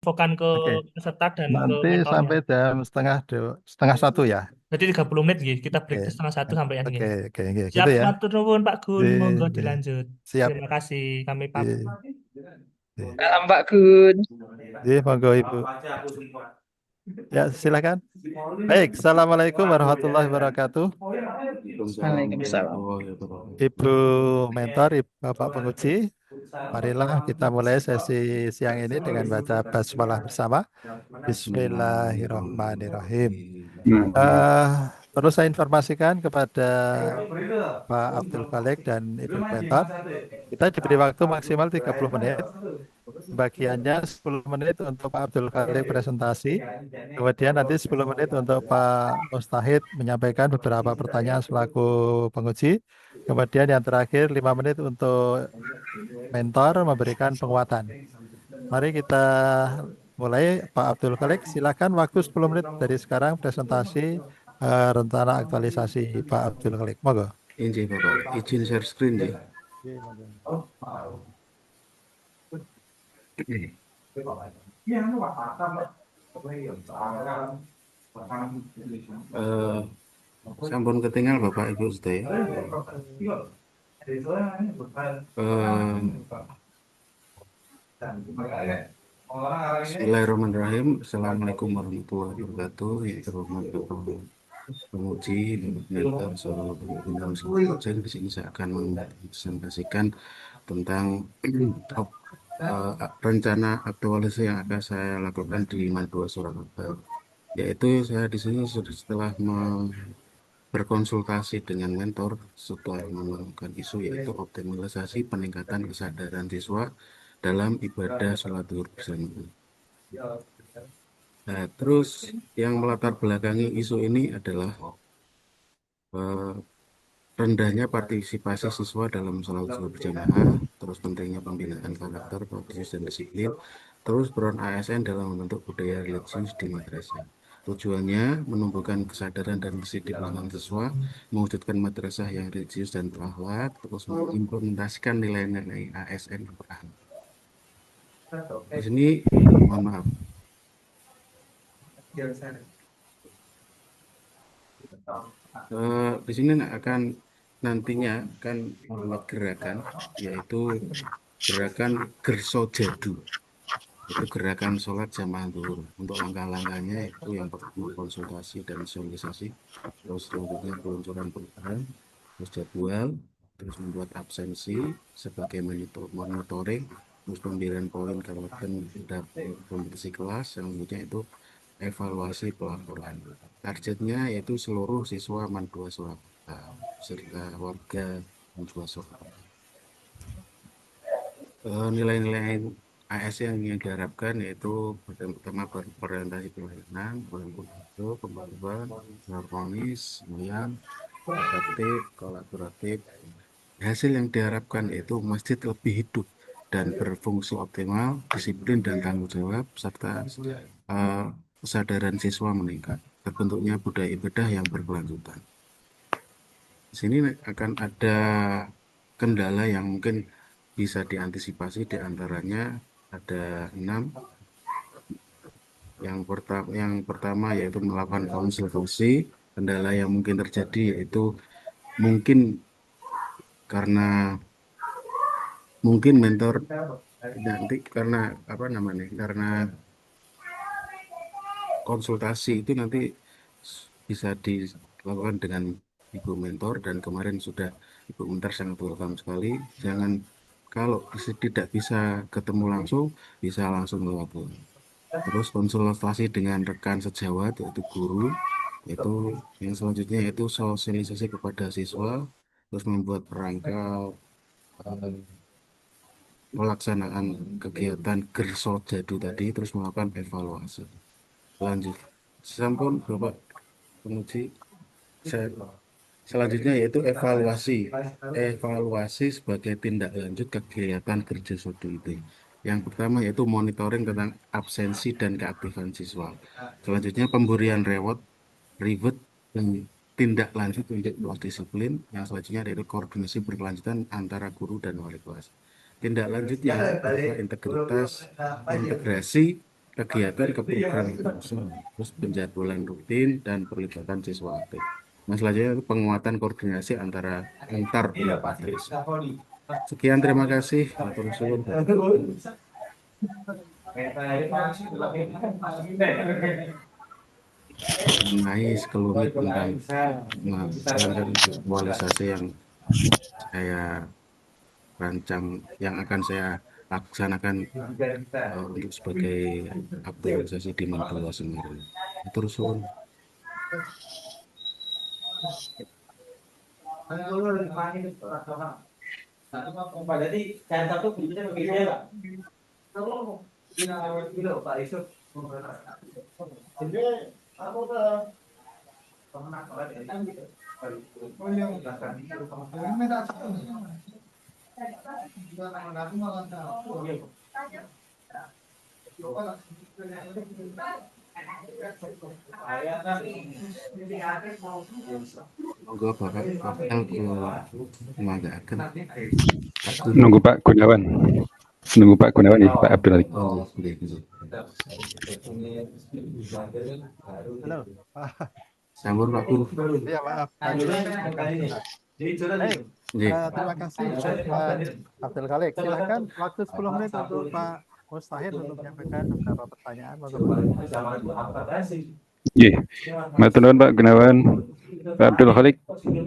infokan ke Oke, peserta dan ke nanti mentornya. sampai jam setengah satu ya. Berarti 30 menit gitu. Kita Oke, break di setengah satu sampai oke, ini. oke, oke, Siap, gitu ya. matur nuwun Pak Di, Gun. Monggo di, dilanjut. siap. Terima kasih. Kami pamit. Di, di, Mbak Gun. monggo Ibu. Ya, silakan. Baik, Assalamualaikum warahmatullahi wabarakatuh. Waalaikumsalam Waalaikumsalam. warahmatullahi wabarakatuh. Ibu mentor, Bapak penguji, marilah kita mulai sesi siang ini dengan baca basmalah bersama. Bismillahirrahmanirrahim. Bismillahirrahmanirrahim. Eh, Perlu saya informasikan kepada Pak Abdul Khalik dan Ibu Mentor, kita diberi waktu maksimal 30 menit. Bagiannya 10 menit untuk Pak Abdul Khalik presentasi, kemudian nanti 10 menit untuk Pak Mustahid menyampaikan beberapa pertanyaan selaku penguji, kemudian yang terakhir 5 menit untuk mentor memberikan penguatan. Mari kita mulai. Pak Abdul Khalik, silakan waktu 10 menit dari sekarang presentasi rencana aktualisasi Pak Abdul Khalik. Monggo. Ini Bapak, izin share screen ya. Eh, Sampun ketinggal Bapak Ibu sedaya. Eh, Bismillahirrahmanirrahim. Assalamualaikum warahmatullahi wabarakatuh. Yang terhormat Bapak penguji dan mentor seluruh pimpinan sekjen, di sini saya akan mempresentasikan tentang rencana aktualisasi yang akan saya lakukan di Madua Surakarta. Yaitu saya di sini setelah berkonsultasi dengan mentor setelah menemukan isu yaitu optimalisasi peningkatan kesadaran siswa dalam ibadah sholat zuhur bersama. Nah, terus yang melatar belakangi isu ini adalah eh, rendahnya partisipasi siswa dalam sholat zuhur berjamaah, terus pentingnya pembinaan karakter, patriotisme dan disiplin, terus peran ASN dalam membentuk budaya religius di madrasah. Tujuannya menumbuhkan kesadaran dan kedisiplinan siswa, mewujudkan madrasah yang religius dan berakhlak, terus mengimplementasikan nilai-nilai ASN yang berakhlak. Di sini, mohon maaf. Di sini akan nantinya akan membuat gerakan, yaitu gerakan Gerso Jadu. Itu gerakan sholat jamaah zuhur. Untuk langkah-langkahnya itu yang pertama konsultasi dan visualisasi, terus selanjutnya peluncuran program, terus jadwal, terus membuat absensi sebagai monitoring, terus pemberian poin kalau sudah kompetisi kelas, selanjutnya itu evaluasi pelaporan. Targetnya yaitu seluruh siswa Mandua Surakarta serta warga Mandua Surakarta. Nilai-nilai AS yang diharapkan yaitu pertama berorientasi pelayanan, itu pembaruan, harmonis, mulia, adaptif, kolaboratif. Hasil yang diharapkan yaitu masjid lebih hidup dan berfungsi optimal, disiplin dan tanggung jawab, serta eh, kesadaran siswa meningkat. Terbentuknya budaya ibadah yang berkelanjutan. Di sini akan ada kendala yang mungkin bisa diantisipasi, diantaranya ada 6. Yang pertama yaitu melakukan konsultasi. Kendala yang mungkin terjadi yaitu mungkin karena mentor nanti karena apa namanya karena konsultasi itu nanti bisa dilakukan dengan ibu mentor, dan kemarin sudah ibu mentor sangat welcome sekali. Jangan, kalau tidak bisa ketemu langsung, bisa langsung lewat phone. Terus konsultasi dengan rekan sejawat yaitu guru, itu yang selanjutnya yaitu sosialisasi kepada siswa, terus membuat perangkat eh, pelaksanaan kegiatan Gerso Jadu tadi, terus melakukan evaluasi. Lanjut, sampun Bapak penguji, saya selanjutnya yaitu evaluasi. Evaluasi sebagai tindak lanjut kegiatan kerja suatu itu. Yang pertama yaitu monitoring tentang absensi dan keaktifan siswa. Selanjutnya pemberian reward, dan tindak lanjut untuk kelas disiplin. Yang selanjutnya yaitu koordinasi berkelanjutan antara guru dan wali kelas. Tindak lanjutnya berupa integritas, integrasi, kegiatan ke program terus penjadwalan rutin dan perlibatan siswa aktif. Nah, selanjutnya itu penguatan koordinasi antar pendapat. Sekian, terima kasih. Matur suwun. Mengenai sekelumit tentang visualisasi yang saya rancang, yang akan saya laksanakan untuk sebagai aktualisasi di Mandala Semarang. Matur suwun. Monggo Bapak Apel kula manggaken. Nunggu Pak Gunawan. Nunggu Pak Gunawan ya, Pak Abdul Halik. Oh, nggih, nggih. Halo, Pak. Sampun Pak Guru. Ya maaf. Baik. Nggih. Terima kasih Pak Abdul Khalik. Silakan waktu 10 menit untuk Pak Mustahil untuk menyampaikan beberapa pertanyaan. Nggih. Matur nuwun Pak Gunawan. Pak Abdul Khalik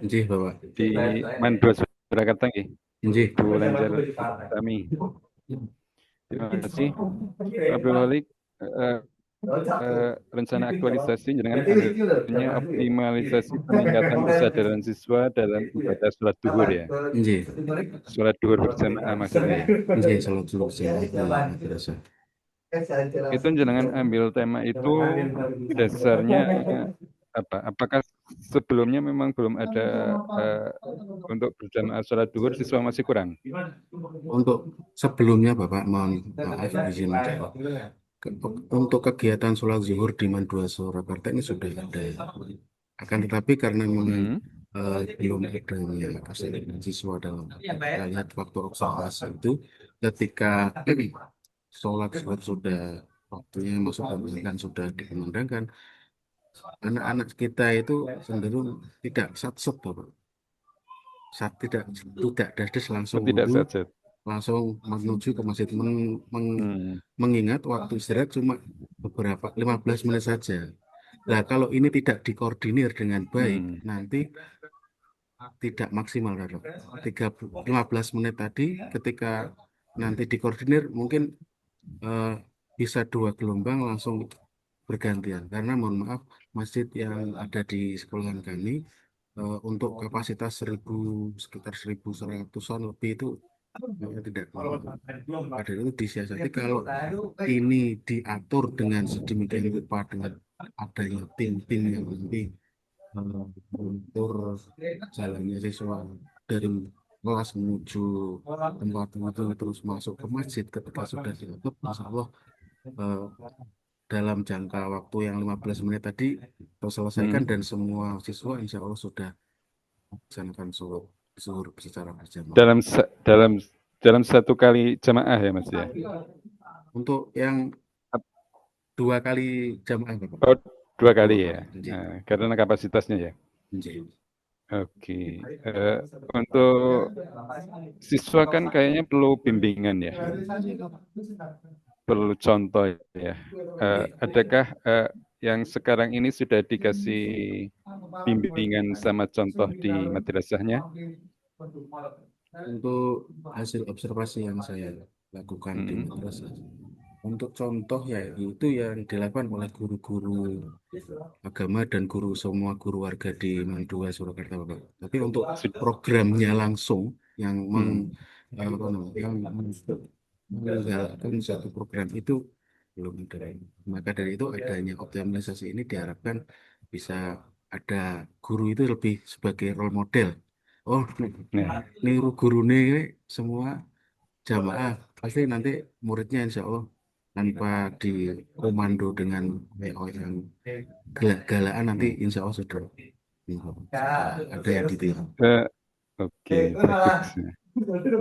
Nggih, Bapak. di Mandua Surakarta nggih. Nggih. Bu Lanjar kami. Terima kasih Pak Abdul Khalik. Rencana aktualisasi dengan adanya optimalisasi peningkatan kesadaran siswa dalam ibadah sholat duhur ya. Nggih. Sholat duhur berjamaah maksudnya. Nggih, salat dulu madrasah. Itu jenengan ambil tema itu dasarnya apa? Apakah sebelumnya memang belum ada untuk berjamaah sholat duhur siswa masih kurang? Untuk sebelumnya Bapak, mohon maaf izin untuk kegiatan sholat zuhur di Mandua Surakarta ini sudah ada. Akan tetapi karena memang belum adanya kesadaran siswa dalam kita lihat waktu observasi itu ketika sholat sudah waktunya masuk kan sudah dikumandangkan, anak-anak kita itu cenderung tidak satset Bapak. Tidak dades langsung Tidak wudhu, saja. langsung menuju ke masjid mengingat waktu istirahat cuma beberapa 15 menit saja. Nah, kalau ini tidak dikoordinir dengan baik, nanti tidak maksimal, 15 menit tadi ketika nanti dikoordinir mungkin bisa 2 gelombang langsung bergantian, karena mohon maaf masjid yang ada di sekolahan kami untuk kapasitas sekitar 1.100-an lebih itu tidak pada itu disiasati. Kalau ini diatur dengan sedemikian rupa dengan adanya tim-tim yang nanti mengatur jalannya siswa dari kelas menuju tempat itu terus masuk ke masjid ketika sudah ditutup, Masya Allah dalam jangka waktu yang 15 menit tadi terselesaikan dan semua siswa insya Allah sudah melaksanakan zuhur secara berjamaah. Dalam satu kali jamaah ya Mas ya? Untuk yang 2 kali jamaah Bapak. Oh, 2 kali ya? Nah, karena kapasitasnya ya? Oke. Untuk siswa kan kayaknya perlu bimbingan ya? Perlu contoh ya? Adakah yang sekarang ini sudah dikasih bimbingan sama contoh di madrasahnya? Untuk hasil observasi yang saya lakukan di madrasah, untuk contoh ya itu yang dilakukan oleh guru-guru agama dan semua guru warga di Mandua Surakarta Bapak. Tapi untuk programnya langsung yang menggalakkan satu program itu belum ada. Maka dari itu adanya optimalisasi ini diharapkan bisa ada guru itu lebih sebagai role model. Oh, niru guru ini semua jamaah pasti nanti muridnya insya Allah tanpa dikomando dengan WO yang galak-galakan nanti insya Allah sudah ada yang ditiru. Oke, bagus.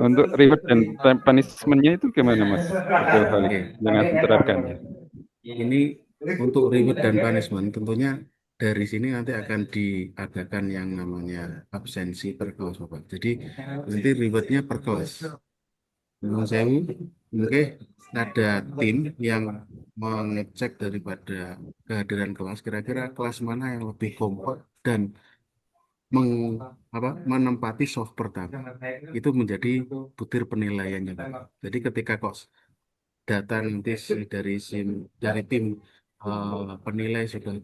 Untuk reward dan punishment-nya itu gimana Mas? Dengan diterapkannya. ini untuk reward dan punishment tentunya dari sini nanti akan diadakan yang namanya absensi per kelas Bapak. Jadi nanti rewardnya per kelas. Menurut saya mungkin ada tim yang mengecek daripada kehadiran kelas, kira-kira kelas mana yang lebih kompak dan menempati soft pertama. Itu menjadi butir penilaiannya, Pak. Jadi ketika kok data nanti dari tim penilai sudah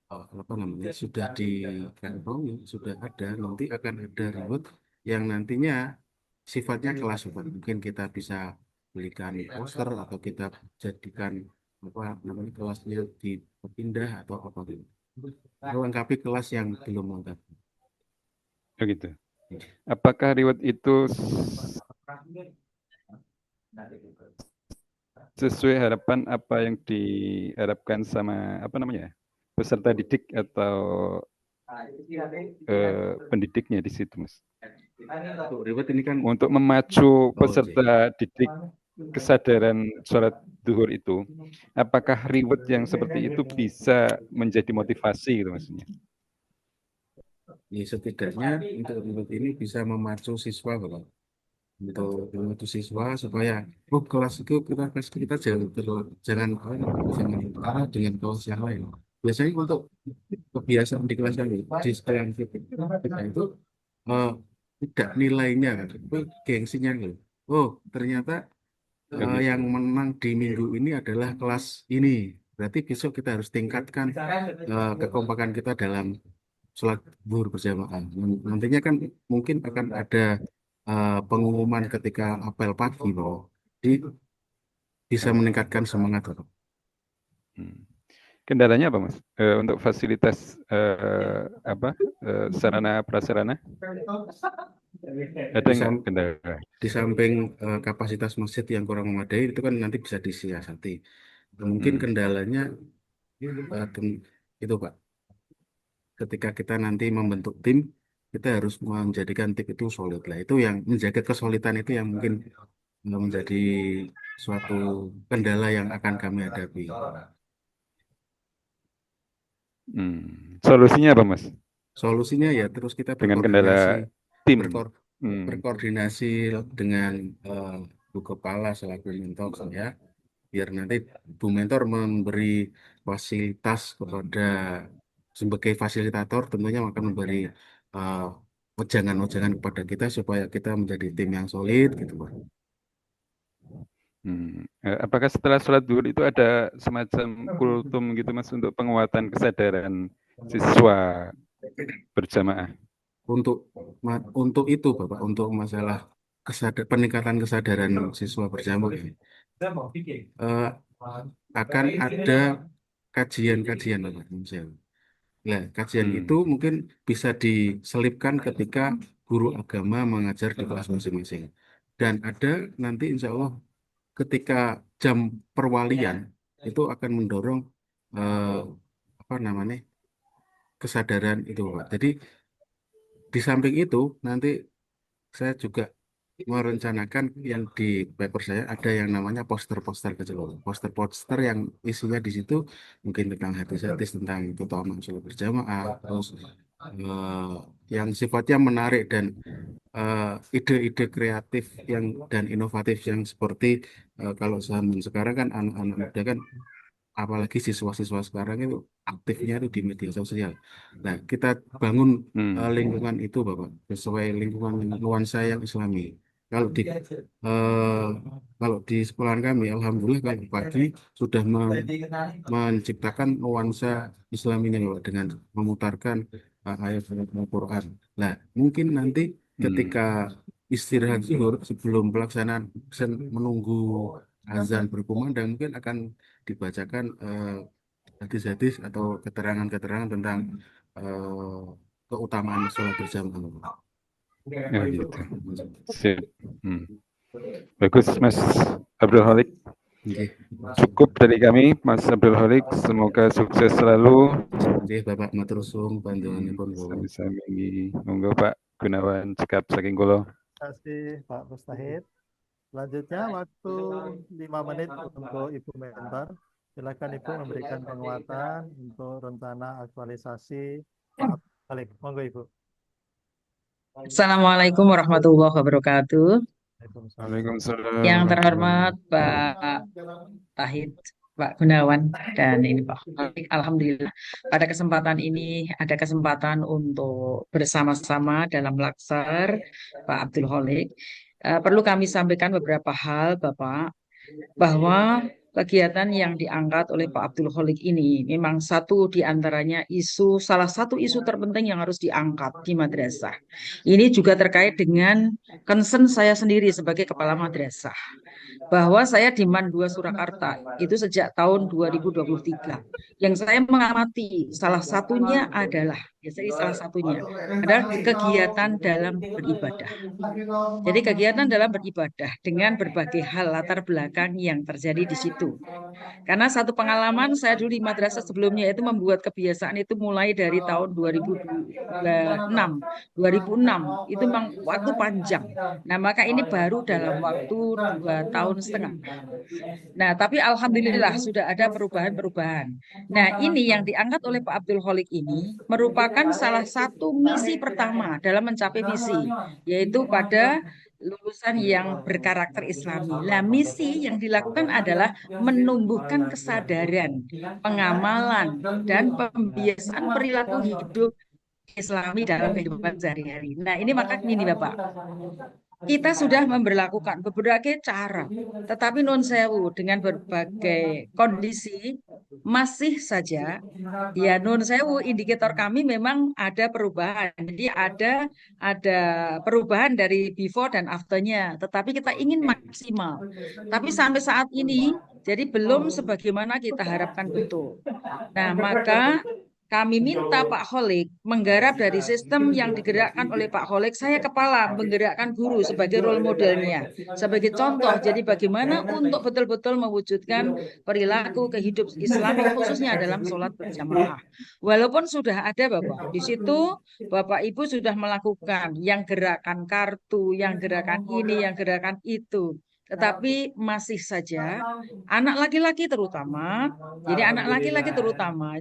apa namanya sudah dikantongi, sudah ada, nanti akan ada reward yang nantinya sifatnya kelas Pak. Mungkin kita bisa belikan poster atau kita jadikan apa namanya kelasnya dipindah atau apa gitu. Melengkapi kelas yang belum lengkap. Begitu. Apakah reward itu sesuai harapan apa yang diharapkan sama apa namanya peserta didik atau pendidiknya di situ, Mas? Untuk reward ini kan Untuk memacu oke. peserta didik kesadaran sholat duhur itu, apakah reward yang seperti itu bisa menjadi motivasi gitu maksudnya? Ya, setidaknya untuk reward ini bisa memacu siswa Bapak. Untuk memacu siswa supaya kelas itu kita jangan kalah dengan kelas yang lain. Biasanya untuk kebiasaan di kelas yang di sekolah kita itu eh, tidak nilainya kan, tapi gengsinya gitu. Oh, ternyata Begitu. yang menang di minggu ini adalah kelas ini. Berarti besok kita harus tingkatkan kekompakan kita dalam sholat zuhur berjamaah. Nantinya kan mungkin akan ada pengumuman ketika apel pagi bahwa di bisa meningkatkan semangat Bapak. Kendalanya apa, Mas? Untuk fasilitas sarana prasarana? Ada Di nggak kendala? Di samping kapasitas masjid yang kurang memadai itu kan nanti bisa disiasati. Mungkin kendalanya itu Pak. Ketika kita nanti membentuk tim, kita harus menjadikan tim itu solid lah. Itu yang menjaga kesolidan itu yang mungkin menjadi suatu kendala yang akan kami hadapi. Solusinya apa, Mas? Solusinya ya terus kita Dengan kendala tim. berkoordinasi dengan Bu Kepala selaku mentor ya, biar nanti Bu Mentor memberi fasilitas kepada sebagai fasilitator tentunya akan memberi wejangan-wejangan kepada kita supaya kita menjadi tim yang solid gitu Pak. Apakah setelah sholat zuhur itu ada semacam kultum gitu Mas untuk penguatan kesadaran siswa berjamaah? Untuk itu Bapak, untuk masalah peningkatan kesadaran siswa berjamaah akan ada kajian-kajian Bapak. Nah, kajian itu mungkin bisa diselipkan ketika guru agama mengajar di kelas masing-masing. Dan ada nanti insya Allah ketika jam perwalian itu akan mendorong apa namanya kesadaran itu Pak. Jadi di samping itu nanti saya juga merencanakan yang di paper saya ada yang namanya poster-poster kecil, poster-poster yang isinya di situ mungkin tentang hadis-hadis tentang keutamaan sholat berjamaah, terus yang sifatnya menarik dan ide-ide kreatif dan inovatif yang seperti kalau zaman sekarang kan anak-anak muda kan apalagi siswa-siswa sekarang itu aktifnya itu di media sosial. Nah, kita bangun lingkungan itu Bapak sesuai lingkungan nuansa yang Islami. Kalau di sekolahan kami, alhamdulillah kalau pagi sudah menciptakan nuansa Islaminya Bapak dengan memutarkan ayat-ayat Al-Quran. Nah, mungkin nanti ketika istirahat zuhur sebelum pelaksanaan menunggu azan berkumandang mungkin akan dibacakan hadis-hadis atau keterangan-keterangan tentang keutamaan sholat berjamaah. Ya, gitu. Sip. Bagus Mas Abdul Khalik. Cukup dari kami Mas Abdul Khalik. Semoga sukses selalu. Bapak matur suwun panjenenganipun. Sami-sami. Monggo Pak Gunawan Cekap saking kula. Terima kasih Pak Mustahid. Selanjutnya waktu 5 menit untuk Ibu Mentor. Silakan Ibu memberikan penguatan untuk rencana aktualisasi Pak Abdul Khalik. Monggo Ibu. Assalamualaikum warahmatullahi wabarakatuh. Waalaikumsalam. Waalaikumsalam Yang warahmatullahi terhormat wabarakatuh. Pak Tahid, Pak Gunawan, dan ini Pak Holik. Alhamdulillah pada kesempatan ini ada kesempatan untuk bersama-sama dalam laksar Pak Abdul Holik. Perlu kami sampaikan beberapa hal Bapak, bahwa kegiatan yang diangkat oleh Pak Abdul Kholik ini memang satu di antaranya salah satu isu terpenting yang harus diangkat di madrasah. Ini juga terkait dengan concern saya sendiri sebagai kepala madrasah, bahwa saya di MAN 2 Surakarta itu sejak tahun 2023. Yang saya mengamati salah satunya adalah kegiatan dalam beribadah. Jadi kegiatan dalam beribadah dengan berbagai hal latar belakang yang terjadi di situ. Karena satu pengalaman saya dulu di madrasah sebelumnya itu membuat kebiasaan itu mulai dari tahun 2006. 2006 itu memang waktu panjang. Nah, maka ini baru dalam waktu 2 tahun setengah. Nah, tapi alhamdulillah sudah ada perubahan-perubahan. Nah, ini yang diangkat oleh Pak Abdul Kholik ini merupakan salah satu misi pertama dalam mencapai visi, yaitu pada lulusan yang berkarakter Islami. Nah, misi yang dilakukan adalah menumbuhkan kesadaran, pengamalan, dan pembiasaan perilaku hidup Islami dalam kehidupan sehari-hari. Nah, ini maka ini Bapak. Kita sudah memberlakukan berbagai cara, tetapi non sewu dengan berbagai kondisi masih saja ya non sewu indikator kami memang ada perubahan. Jadi ada perubahan dari before dan afternya, tetapi kita ingin maksimal. Tapi sampai saat ini jadi belum sebagaimana kita harapkan betul. Nah, maka kami minta Pak Kholik menggarap dari sistem yang digerakkan oleh Pak Kholik. Saya kepala menggerakkan guru sebagai role modelnya, sebagai contoh. Jadi bagaimana untuk betul-betul mewujudkan perilaku kehidupan Islami khususnya dalam sholat berjamaah. Walaupun sudah ada Bapak, di situ Bapak Ibu sudah melakukan yang gerakan kartu, yang gerakan ini, yang gerakan itu. Tetapi masih saja anak laki-laki terutama,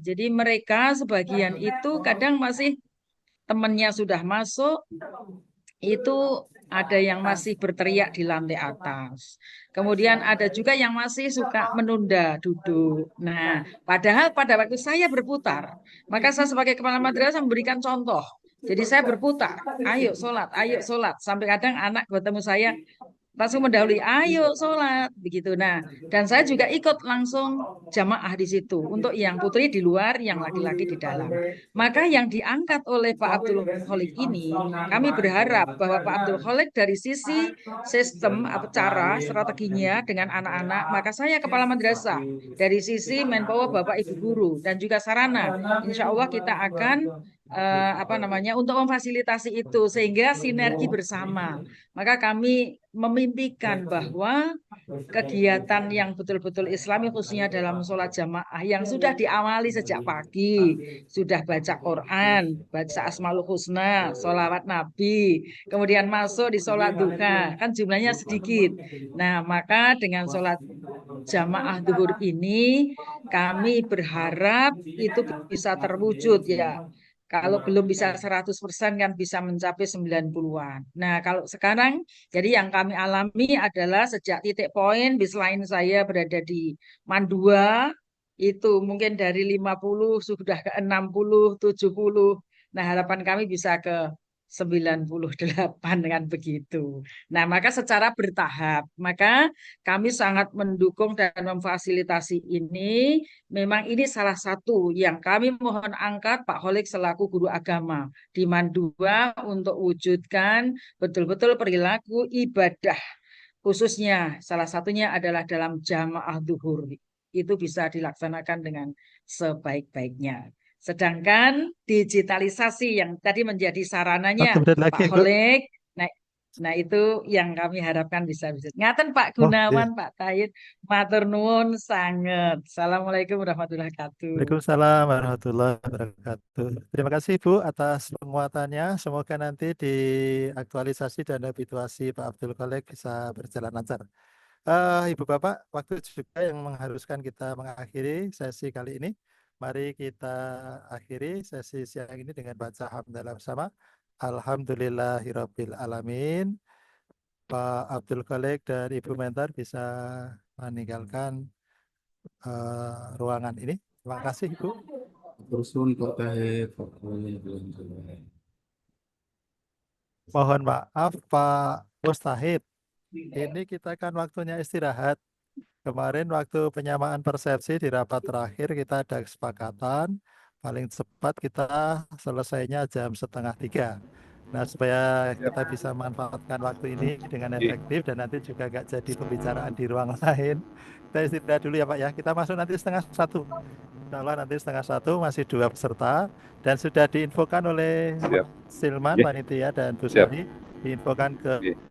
jadi mereka sebagian itu kadang masih temannya sudah masuk, itu ada yang masih berteriak di lantai atas. Kemudian ada juga yang masih suka menunda duduk. Nah, padahal pada waktu saya berputar, maka saya sebagai kepala madrasah memberikan contoh. Jadi saya berputar, ayo sholat. Sampai kadang anak bertemu saya, langsung mendahului, ayo sholat begitu. Nah, dan saya juga ikut langsung jamaah di situ untuk yang putri di luar, yang laki-laki di dalam. Maka yang diangkat oleh Pak Abdul Kholik ini, kami berharap bahwa Pak Abdul Kholik dari sisi sistem, cara, strateginya dengan anak-anak, maka saya kepala madrasah dari sisi manpower Bapak Ibu guru dan juga sarana, insya Allah kita akan untuk memfasilitasi itu sehingga sinergi bersama. Maka kami memimpikan bahwa kegiatan yang betul-betul Islami khususnya dalam sholat jamaah yang sudah diawali sejak pagi, sudah baca Quran, baca Asmaul Husna, sholawat Nabi, kemudian masuk di sholat duha, kan jumlahnya sedikit. Nah, maka dengan sholat jamaah duhur ini kami berharap itu bisa terwujud ya. Kalau belum bisa 100% kan bisa mencapai 90-an. Nah, kalau sekarang jadi yang kami alami adalah sejak titik poin baseline saya berada di MAN 2 itu mungkin dari 50 sudah ke 60, 70. Nah, harapan kami bisa ke 98 kan begitu. Nah, maka secara bertahap, maka kami sangat mendukung dan memfasilitasi ini. Memang ini salah satu yang kami mohon angkat Pak Kholik selaku guru agama di MAN 2 untuk wujudkan betul-betul perilaku ibadah. Khususnya salah satunya adalah dalam jamaah duhur. Itu bisa dilaksanakan dengan sebaik-baiknya. Sedangkan digitalisasi yang tadi menjadi sarananya 1 menit lagi, Pak Bu. Kholik, nah itu yang kami harapkan bisa. Ngaten Pak Oh, Gunawan, Pak Tahir, matur nuwun sanget. Assalamualaikum warahmatullahi wabarakatuh. Waalaikumsalam warahmatullahi wabarakatuh. Terima kasih Bu atas penguatannya. Semoga nanti di aktualisasi dan habituasi Pak Abdul Kholik bisa berjalan lancar. Ibu Bapak, waktu juga yang mengharuskan kita mengakhiri sesi kali ini. Mari kita akhiri sesi siang ini dengan baca hamdalah bersama. Alhamdulillahirabbil alamin. Pak Abdul Khalik dan Ibu Mentor bisa meninggalkan ruangan ini. Terima kasih Ibu. Terusun Pak Tahir, Pak Tahir. Mohon maaf Pak Mustahid. Ini kita kan waktunya istirahat. Kemarin waktu penyamaan persepsi di rapat terakhir kita ada kesepakatan paling cepat kita selesainya jam 2:30. Nah, supaya kita bisa manfaatkan waktu ini dengan efektif dan nanti juga nggak jadi pembicaraan di ruang lain. Kita istirahat dulu ya Pak ya. Kita masuk nanti 1:30. Insya Allah nanti 1:30 masih 2 peserta dan sudah diinfokan oleh Siap. Silman, Nggih. panitia dan Bu Siap. Sari, diinfokan ke Nggih.